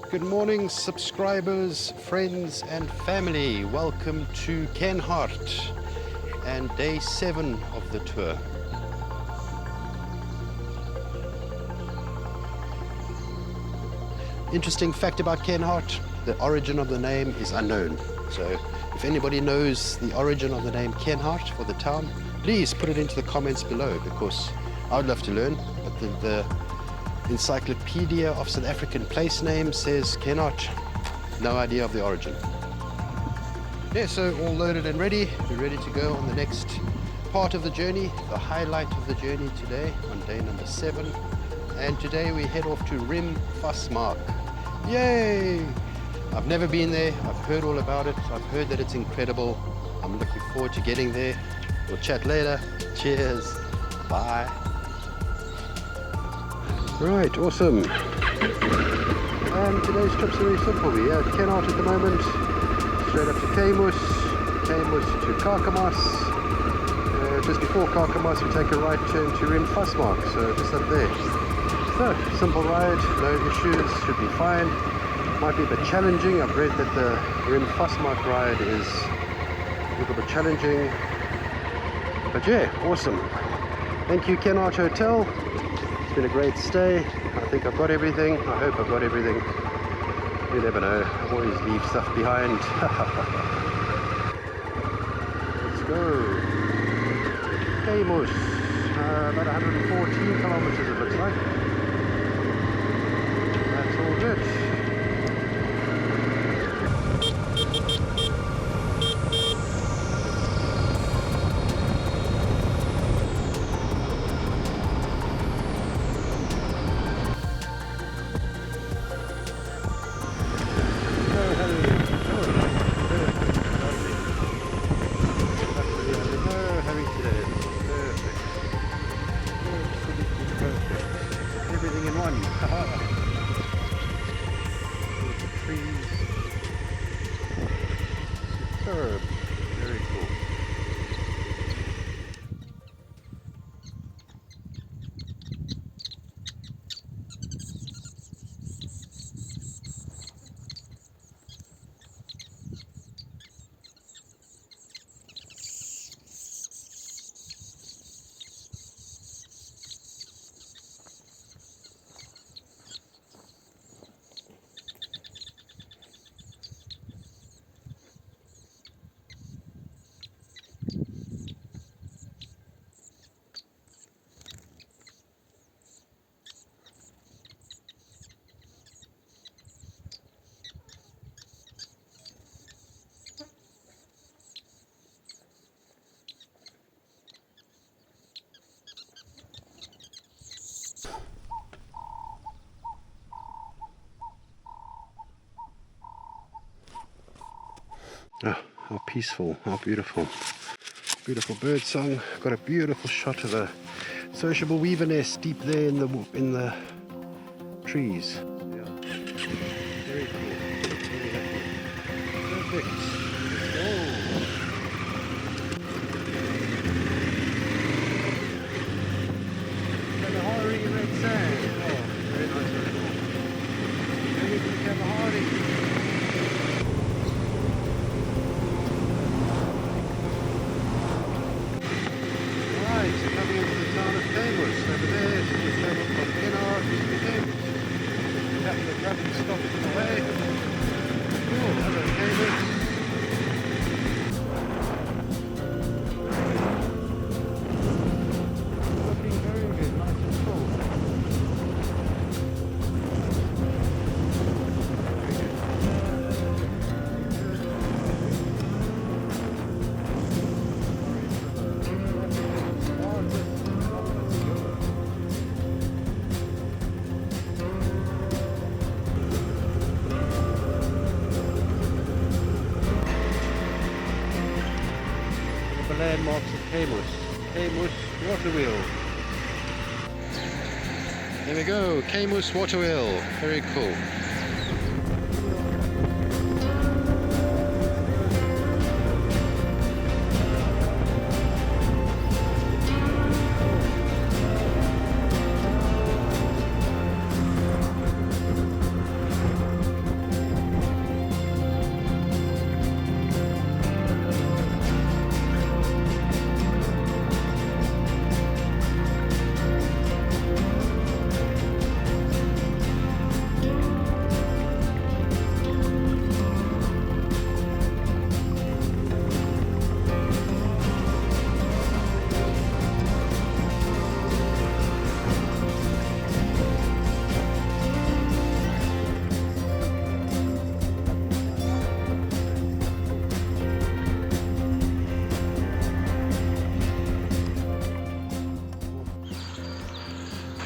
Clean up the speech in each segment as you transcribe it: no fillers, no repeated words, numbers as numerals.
Good morning, subscribers, friends and family. Welcome to Kenhardt and day 7 of the tour. Interesting fact about Kenhardt, the origin of the name is unknown. So if anybody knows the origin of the name Kenhardt for the town, please put it into the comments below, because I would love to learn. But the Encyclopedia of South African Place Names says Kenhardt. No idea of the origin. Yeah, so all loaded and ready. We're ready to go on the next part of the journey, the highlight of the journey today on day number 7. And today we head off to Riemvasmaak. Yay! I've never been there. I've heard all about it. I've heard that it's incredible. I'm looking forward to getting there. We'll chat later. Cheers. Bye. Right, awesome. And today's trip's very simple. We are at Kenhardt at the moment. Straight up to Kemus to Kakamas. Just before Kakamas we take a right turn to Riemvasmaak, so just up there. So, simple ride, no issues, should be fine. Might be a bit challenging. I've read that the Riemvasmaak ride is a little bit challenging. But yeah, awesome. Thank you, Kenhardt Hotel. It's been a great stay. I think I've got everything. I hope I've got everything. You never know. I always leave stuff behind. Let's go. Kemus. About 114 kilometers it looks like. That's all good. Superb. Very cool. Oh, how peaceful, how beautiful. Beautiful bird song. Got a beautiful shot of a sociable weaver nest deep there in the trees. Yeah. Very cool. Very happy. Perfect. Let's go. Kalahari red sand. Oh, very nice, very cool. Very good Kalahari. Coming into the town of Kemus. Over there, so we travel from Kenhardt to Kemus. A couple of traffic stops on the way. Cool, hello Kemus. Looking very good, nice and full. Landmarks of Kemus water wheel. There we go, Kemus water wheel. Very cool.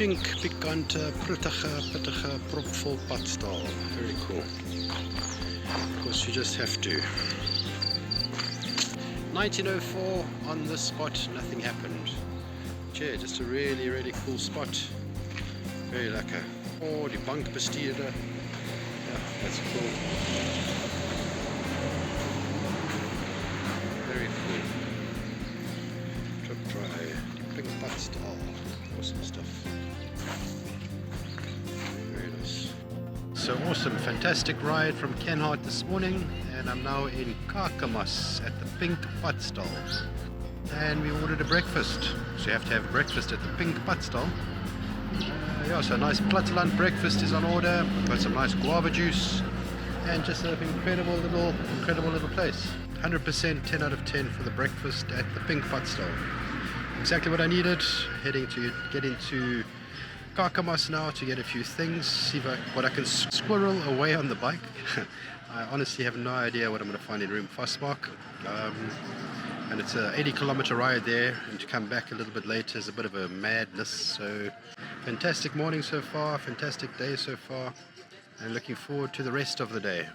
Pink, pikante, pittige, propvol Padstal. Very cool. Of course, you just have to. 1904 on the spot, nothing happened. Yeah, just a really, really cool spot. Very lekker. Oh, die bankbestuurder. Yeah, that's cool. Very cool. Trip dry. Pink Padstal. Awesome stuff. Very nice. So awesome, fantastic ride from Kenhardt this morning, and I'm now in Kakamas at the Pink Padstal. And we ordered a breakfast, so you have to have breakfast at the Pink Padstal. Yeah, so a nice platteland breakfast is on order. Got some nice guava juice, and just an incredible little place. 100% 10 out of 10 for the breakfast at the Pink Padstal. Exactly what I needed. Heading to get into Kakamas now to get a few things, see what I can squirrel away on the bike. I honestly have no idea what I'm going to find in Riemvasmaak. And it's an 80-kilometer ride there, and to come back a little bit later is a bit of a madness. So fantastic morning so far, fantastic day so far, and looking forward to the rest of the day.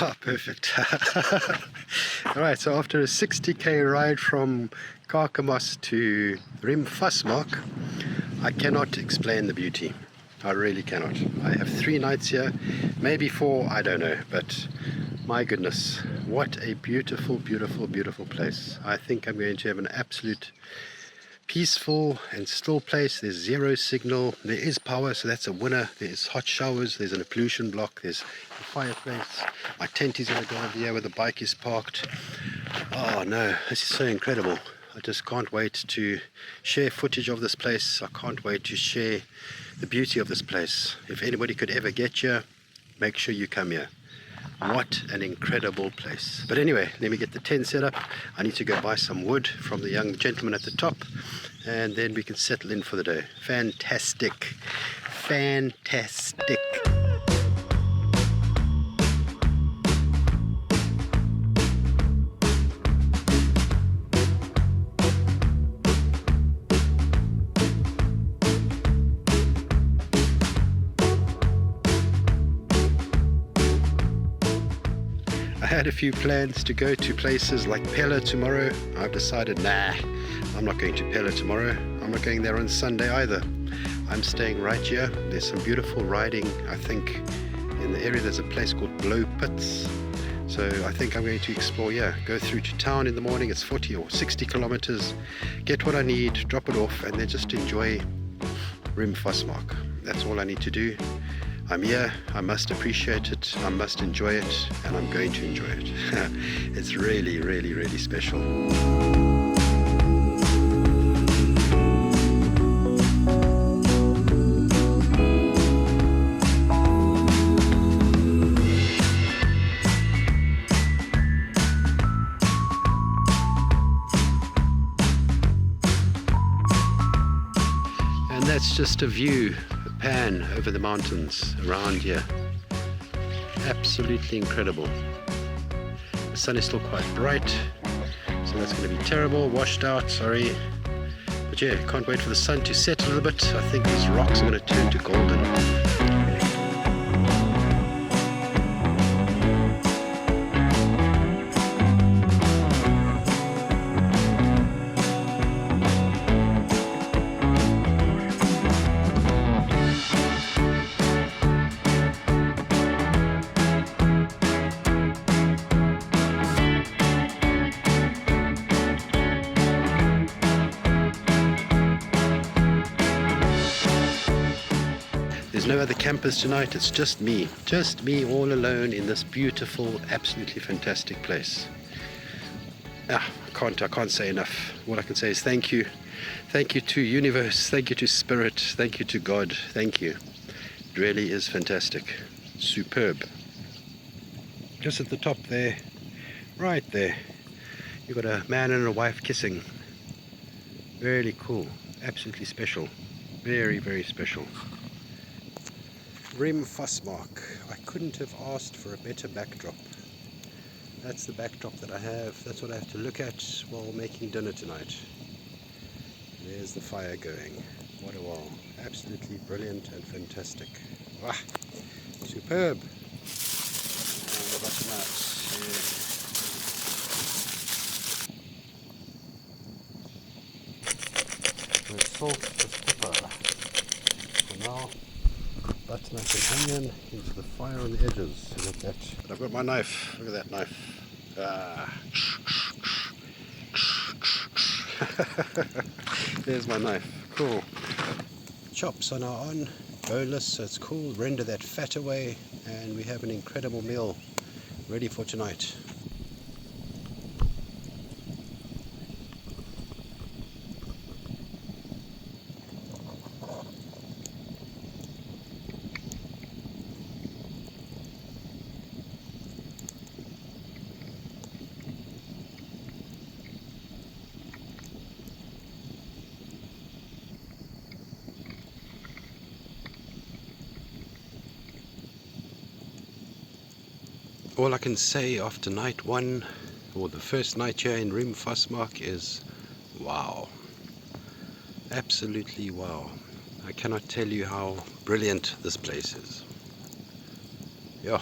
Ah, perfect. Alright, so after a 60k ride from Kakamas to Riemvasmaak, I cannot explain the beauty. I really cannot. I have 3 nights here, maybe 4, I don't know, but my goodness, what a beautiful, beautiful, beautiful place. I think I'm going to have an absolute peaceful and still place. There's zero signal, there is power, so that's a winner. There's hot showers, there's a pollution block, there's a fireplace. My tent is going to go over here where the bike is parked. Oh no, this is so incredible. I just can't wait to share footage of this place. I can't wait to share the beauty of this place. If anybody could ever get here, make sure you come here. What an incredible place. But anyway, let me get the tent set up. I need to go buy some wood from the young gentleman at the top, and then we can settle in for the day. Fantastic. Fantastic. I had a few plans to go to places like Pella tomorrow. I've decided, nah, I'm not going to Pella tomorrow. I'm not going there on Sunday either. I'm staying right here. There's some beautiful riding, I think, in the area. There's a place called Blow Pits. So I think I'm going to explore, go through to town in the morning. It's 40 or 60 kilometers. Get what I need, drop it off, and then just enjoy Riemvasmaak. That's all I need to do. I'm here, I must appreciate it, I must enjoy it, and I'm going to enjoy it. It's really, really, really special. And that's just a view, pan over the mountains around here. Absolutely incredible. The sun is still quite bright, so that's going to be terrible. Washed out, sorry. But yeah, can't wait for the sun to set a little bit. I think these rocks are going to turn to golden. There's no other campers tonight, it's just me all alone in this beautiful, absolutely fantastic place. I can't say enough. What I can say is thank you. Thank you to universe, thank you to spirit, thank you to God, thank you. It really is fantastic. Superb. Just at the top there, right there, you've got a man and a wife kissing. Really cool, absolutely special. Very, very special. Riemvasmaak. I couldn't have asked for a better backdrop. That's the backdrop that I have. That's what I have to look at while making dinner tonight. There's the fire going. What a wow. Absolutely brilliant and fantastic. Ah, superb. And the butternut. Yeah. Salt, pepper. For now. Butternut and onion into the fire on the edges. Look at that. But I've got my knife. Look at that knife. There's my knife. Cool. Chops are now on. Boneless, so it's cool. Render that fat away, and we have an incredible meal ready for tonight. All I can say after night one, or the first night here in Riemvasmaak, is wow. Absolutely wow. I cannot tell you how brilliant this place is. Yeah.